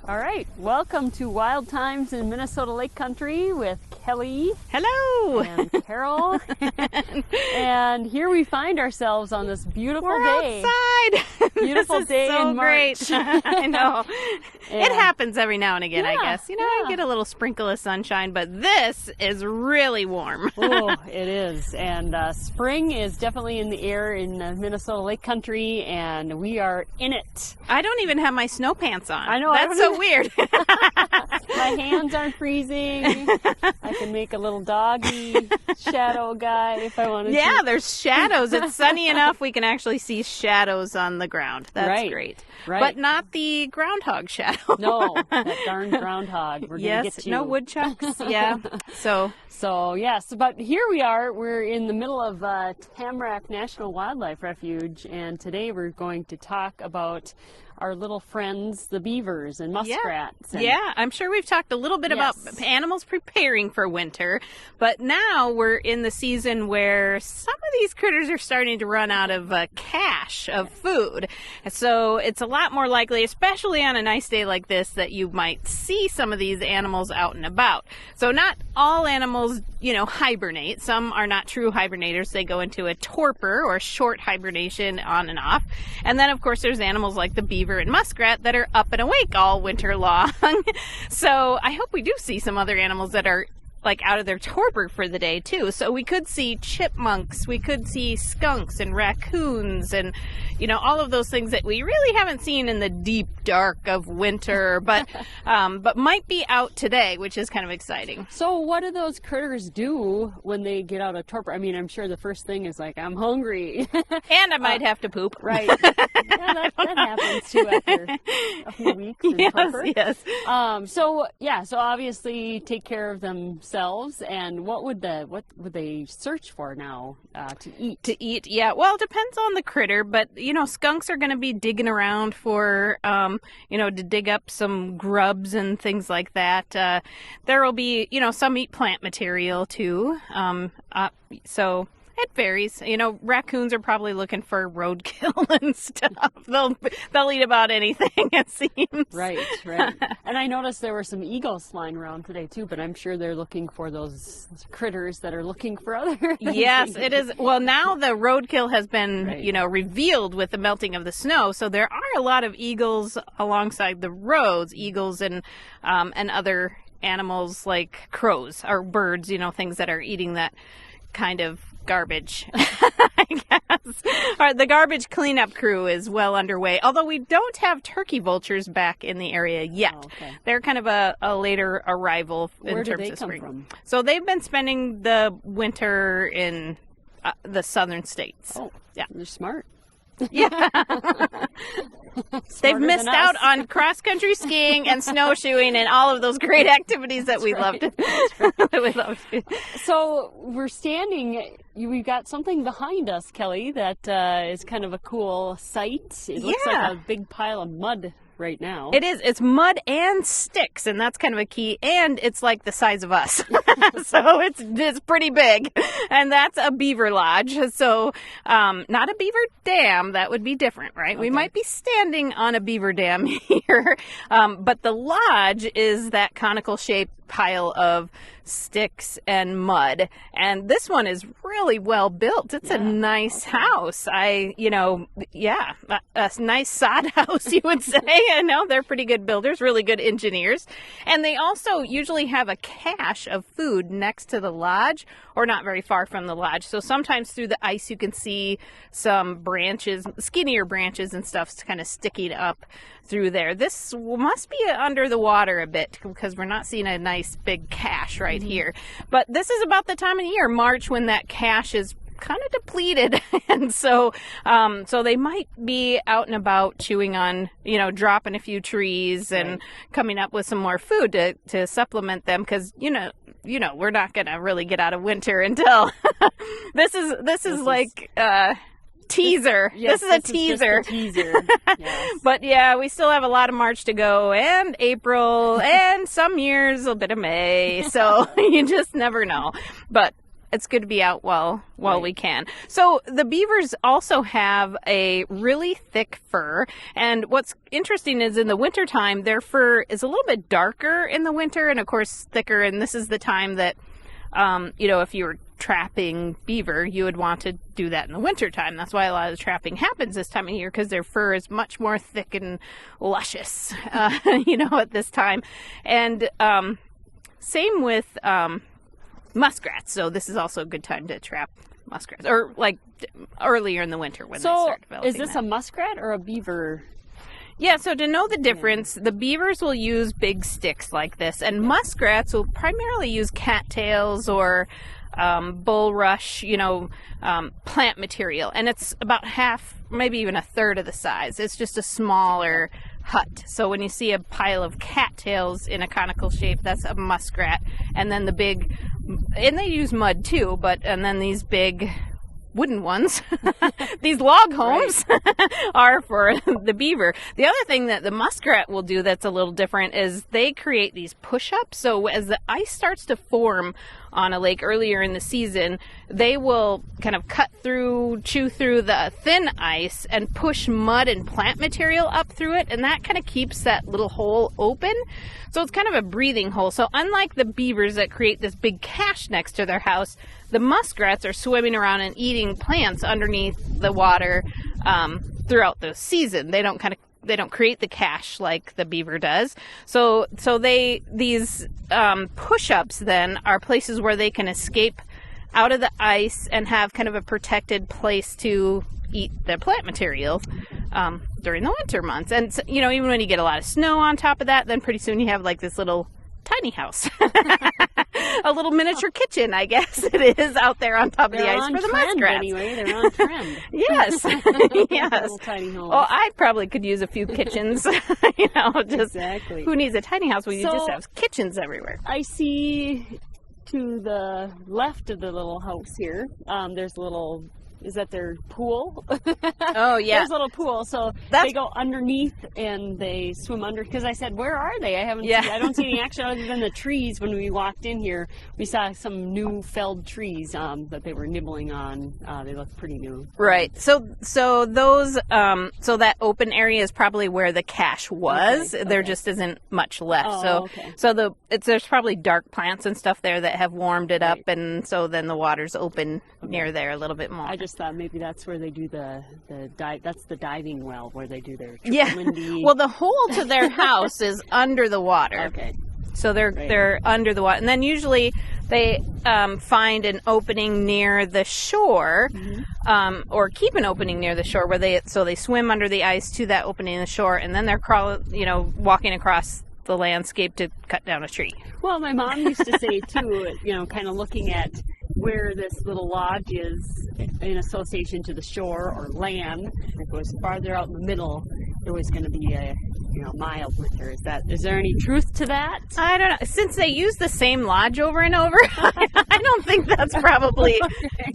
All right, welcome to Wild Times in Minnesota Lake Country with Kelly. Hello! And Carol. And here we find ourselves on this beautiful day. Outside! Beautiful this day is so in March. Great. I know. And it happens every now and again, yeah, I guess. I get a little sprinkle of sunshine, but this is really warm. Oh, it is. And spring is definitely in the air in Minnesota Lake Country, and we are in it. I don't even have my snow pants on. I know. That's so weird. My hands aren't freezing. I can make a little doggy shadow guy if I wanted to. Yeah, there's shadows. It's sunny enough we can actually see shadows on the ground. That's great. Right. But not the groundhog shadow. No, that darn groundhog. We're gonna get you. No woodchucks. Yeah. So yes, but here we are. We're in the middle of Tamarac National Wildlife Refuge, and today we're going to talk about our little friends, the beavers and muskrats. Yeah, I'm sure we've talked a little bit about animals preparing for winter, but now we're in the season where some of these critters are starting to run out of cache of food. So it's a lot more likely, especially on a nice day like this, that you might see some of these animals out and about. So not all animals, hibernate. Some are not true hibernators. They go into a torpor or short hibernation on and off. And then, of course, there's animals like the beaver and muskrat that are up and awake all winter long. So I hope we do see some other animals that are out of their torpor for the day too. So we could see chipmunks, we could see skunks and raccoons and all of those things that we really haven't seen in the deep dark of winter, but might be out today, which is kind of exciting. So what do those critters do when they get out of torpor? I mean, I'm sure the first thing is I'm hungry. And I might have to poop. Right. Yeah, that happens too after a few weeks in torpor. Yes. So obviously take care of themselves. And what would they search for now to eat? Yeah. Well, it depends on the critter, but skunks are going to be digging around for to dig up some grubs and things like that. There will be some eat plant material too. So it varies. Raccoons are probably looking for roadkill and stuff. They'll eat about anything, it seems. Right. And I noticed there were some eagles flying around today too, but I'm sure they're looking for those critters that are looking for other things. Yes, it is. Well, now the roadkill has been, revealed with the melting of the snow, so there are a lot of eagles alongside the roads, eagles and other animals like crows or birds, things that are eating that kind of garbage, I guess. All right, the garbage cleanup crew is well underway, although we don't have turkey vultures back in the area yet. Oh, okay. They're kind of a later arrival in terms of spring. From? So they've been spending the winter in the southern states. Oh, yeah. They're smart. Yeah. They've missed out on cross-country skiing and snowshoeing and all of those great activities that we loved. We loved. So we're standing, we've got something behind us, Kelly, that is kind of a cool sight. It looks like a big pile of mud right now. It is. It's mud and sticks, and that's kind of a key. And it's like the size of us, so it's pretty big. And that's a Beaver Lodge. So not a beaver dam. That would be different, right? Okay. We might be standing on a beaver dam here, but the lodge is that conical shaped pile of sticks and mud, and this one is really well built. It's a nice house. A nice sod house, you would say. I know they're pretty good builders, really good engineers, and they also usually have a cache of food next to the lodge or not very far from the lodge. So sometimes through the ice you can see some branches, skinnier branches and stuff kind of sticking up through there. This must be under the water a bit because we're not seeing a nice big cache right here. But this is about the time of year, March, when that cache is kind of depleted, and so they might be out and about chewing on, dropping a few trees and coming up with some more food to supplement them, because we're not gonna really get out of winter until this is like teaser. Yes, this is a teaser. Just a teaser. Yes. But yeah, we still have a lot of March to go, and April, and some years a bit of May. So you just never know. But it's good to be out while we can. So the beavers also have a really thick fur, and what's interesting is in the wintertime, their fur is a little bit darker in the winter, and of course thicker, and this is the time that, if you were trapping beaver, you would want to do that in the wintertime. That's why a lot of the trapping happens this time of year, because their fur is much more thick and luscious, at this time. And same with muskrats. So this is also a good time to trap muskrats, or like earlier in the winter when they start developing. Is this a muskrat or a beaver? Yeah, so to know the difference, the beavers will use big sticks like this, and muskrats will primarily use cattails or bulrush, plant material. And it's about half, maybe even a third of the size. It's just a smaller hut. So when you see a pile of cattails in a conical shape, that's a muskrat. And then the big, and they use mud too, and then these big wooden ones, these log homes, are for the beaver. The other thing that the muskrat will do that's a little different is they create these push-ups. So as the ice starts to form on a lake earlier in the season, they will kind of chew through the thin ice and push mud and plant material up through it, and that kind of keeps that little hole open. So it's kind of a breathing hole. So unlike the beavers that create this big cache next to their house, the muskrats are swimming around and eating plants underneath the water throughout the season. They don't create the cache like the beaver does. So these push-ups then are places where they can escape out of the ice and have kind of a protected place to eat the plant material during the winter months. And even when you get a lot of snow on top of that, then pretty soon you have like this little tiny house. A little miniature kitchen, I guess it is, out there on top of the ice for the muskrats. Anyway, they're on trend. Yes. Yes. Little tiny homes. Well, I probably could use a few kitchens. Exactly. Who needs a tiny house when you just have kitchens everywhere? I see to the left of the little house here, there's a little. Is that their pool? Oh, yeah. There's a little pool. So they go underneath and they swim under. Because I said, where are they? I don't see any action other than the trees. When we walked in here, we saw some new felled trees that they were nibbling on. They look pretty new. Right. So those, so that open area is probably where the cache was. Okay. There just isn't much left. Oh, so there's probably dark plants and stuff there that have warmed it up. And so then the water's open near there a little bit more. I just thought maybe that's where they do the dive. That's the diving well where they do their Lindy. Well, the hole to their house is under the water. Okay. So they're under the water, and then usually they find an opening near the shore, or keep an opening near the shore where they swim under the ice to that opening in the shore, and then they're walking across the landscape to cut down a tree. Well, my mom used to say too, kind of looking at where this little lodge is in association to the shore or land. If it was farther out in the middle, there was going to be a mild winter. Is there any truth to that? I don't know. Since they use the same lodge over and over, I don't think that's probably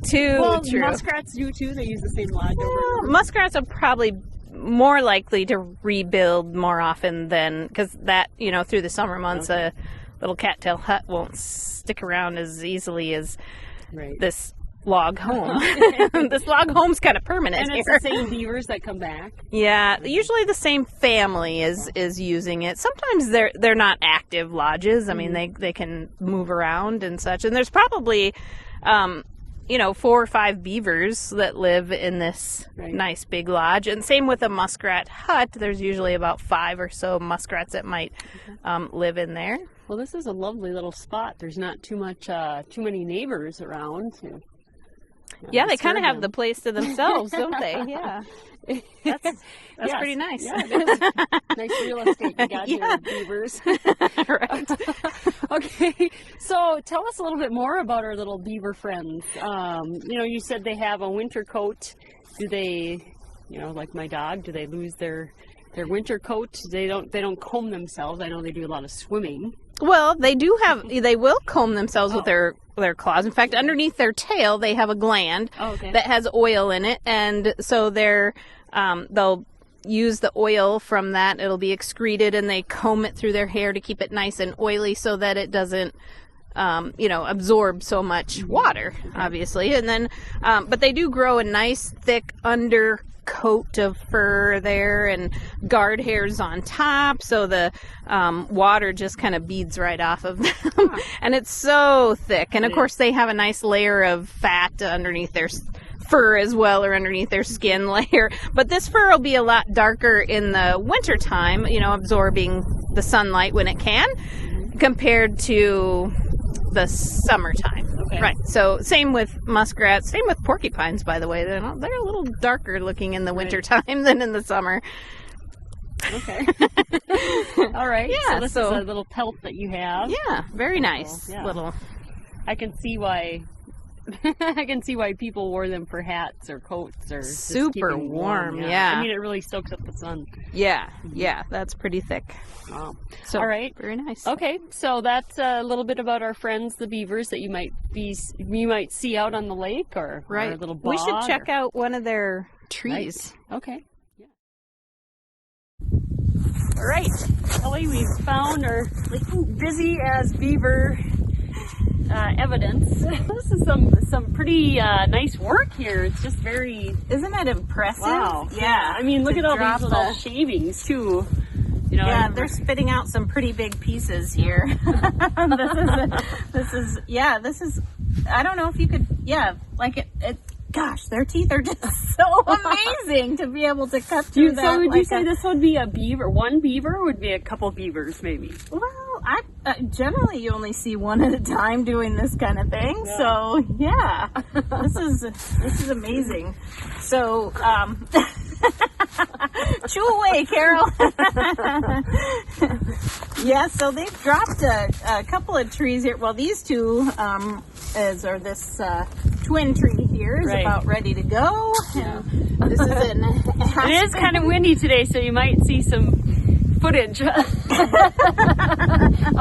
too true. Muskrats do too. They use the same lodge over and over. Muskrats are probably more likely to rebuild more often than, because that, through the summer months, a little cattail hut won't stick around as easily as this log home. This log home's kind of permanent. And it's the same beavers that come back. Yeah, usually the same family is using it. Sometimes they're not active lodges. I mean, they can move around and such. And there's probably 4 or 5 beavers that live in this nice big lodge. And same with a muskrat hut. There's usually about 5 or so muskrats that might live in there. Well, this is a lovely little spot. There's not too many neighbors around. Yeah, they kind of have the place to themselves, don't they? Yeah. That's pretty nice. Yeah, it is. Nice real estate you got here, beavers. Right. Okay, so tell us a little bit more about our little beaver friends. You said they have a winter coat. Do they, like my dog, do they lose their winter coat? They don't comb themselves. I know they do a lot of swimming. Well, they will comb themselves with their claws. In fact, underneath their tail, they have a gland that has oil in it. And so they'll use the oil from that. It'll be excreted, and they comb it through their hair to keep it nice and oily so that it doesn't absorb so much water, obviously. And then, but they do grow a nice thick undercoat of fur there and guard hairs on top, so the water just kind of beads right off of them. And it's so thick. And of course they have a nice layer of fat underneath their fur as well, or underneath their skin layer. But this fur will be a lot darker in the winter time, absorbing the sunlight when it can, compared to the summertime. Okay. Right. So same with muskrats, same with porcupines, by the way. They're a little darker looking in the winter time than in the summer. Okay. All right. Yeah, so this is a little pelt that you have. Yeah, very nice. Yeah. Little. I can see why people wore them for hats or coats or just super keeping warm. Yeah. I mean, it really soaks up the sun. Yeah. Yeah, that's pretty thick. Wow. So, all right. Very nice. Okay, so that's a little bit about our friends, the beavers, that you might see out on the lake or right. Or a little bog. We should check out one of their trees. Right. Okay. Yeah. All right, Kelly, we've found our busy as beaver evidence. This is some pretty nice work here. It's just very... Isn't that impressive? Wow. Yeah. I mean, look at all these little shavings, too. Yeah, they're spitting out some pretty big pieces here. This is, I don't know if you could, gosh, their teeth are just so amazing to be able to cut through that. So would you say this would be a beaver? One beaver, or would be a couple beavers, maybe? Well, generally you only see one at a time doing this kind of thing. Yeah. So yeah, this is amazing. So chew away, Carol. Yeah, so they've dropped a couple of trees here. Well, these two, this twin tree here is about ready to go. Yeah. This is an aspen. It is kind of windy today, so you might see some footage of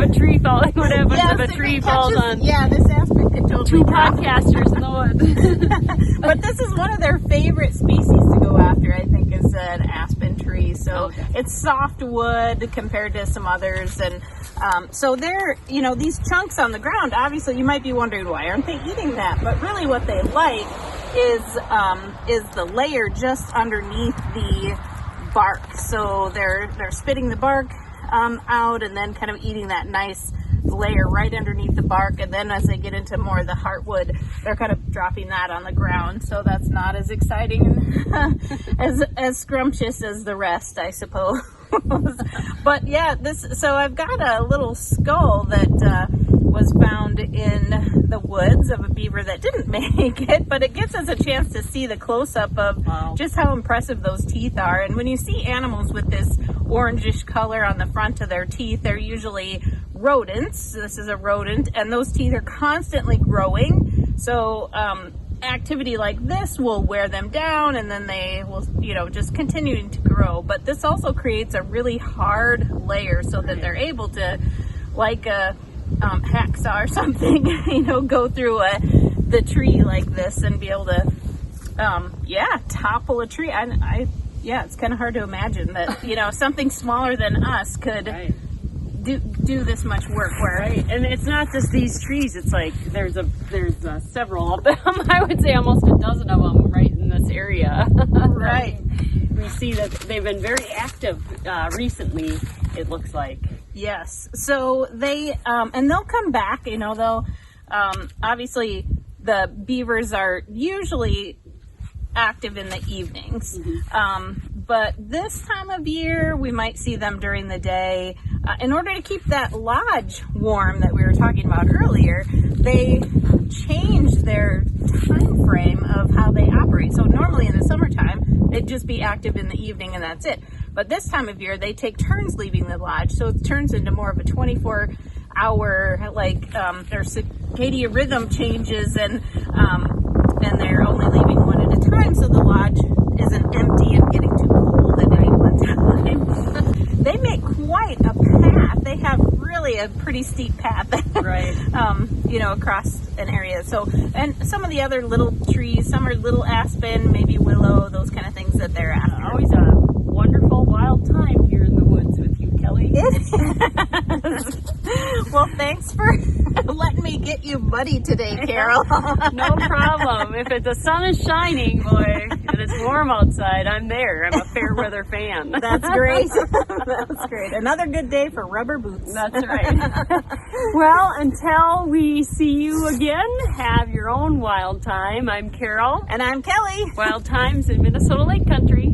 a tree falling. What happens if a tree falls on? Yeah, this aspen could totally two podcasters in the woods. But this is one of their favorite species to go after, I think, is an aspen tree. So it's soft wood compared to some others, and so they're, these chunks on the ground, obviously you might be wondering, why aren't they eating that? But really what they like is the layer just underneath the bark. So they're spitting the bark out and then kind of eating that nice layer right underneath the bark, and then as they get into more of the heartwood, they're kind of dropping that on the ground. So that's not as exciting as scrumptious as the rest, I suppose. But yeah, so I've got a little skull that was found in the woods of a beaver that didn't make it, but it gives us a chance to see the close-up of just how impressive those teeth are. And when you see animals with this orangish color on the front of their teeth, they're usually rodents. This is a rodent, and those teeth are constantly growing. So activity like this will wear them down, and then they will, just continuing to grow. But this also creates a really hard layer so that they're able to, like a hacksaw or something, go through the tree like this and be able to, topple a tree. It's kind of hard to imagine that, something smaller than us could do this much work. And it's not just these trees. It's like there's several of them. I would say almost a dozen of them right in this area. Right. We see that they've been very active recently, it looks like. Yes. So they, and they'll come back, they'll, obviously the beavers are usually active in the evenings. But this time of year, we might see them during the day. In order to keep that lodge warm that we were talking about earlier, they change their time frame of how they operate. So normally in the summertime, they'd just be active in the evening and that's it. But this time of year, they take turns leaving the lodge. So it turns into more of a 24-hour, their circadian rhythm changes, and they're only leaving one at a time. So the lodge isn't empty and getting too cold at any one time. They make quite a path. They have really a pretty steep path, across an area. So, and some of the other little trees, some are little aspen, maybe willow, those kind of things that they're after. Always a wonderful wild time here in the woods with you, Kelly. It Well, thanks for letting me get you muddy today, Carol. No problem. If the sun is shining, boy, and it's warm outside, I'm there. I'm a fair weather fan. That's great. That's great. Another good day for rubber boots. That's right. Well, until we see you again, have your own wild time. I'm Carol. And I'm Kelly. Wild Times in Minnesota Lake Country.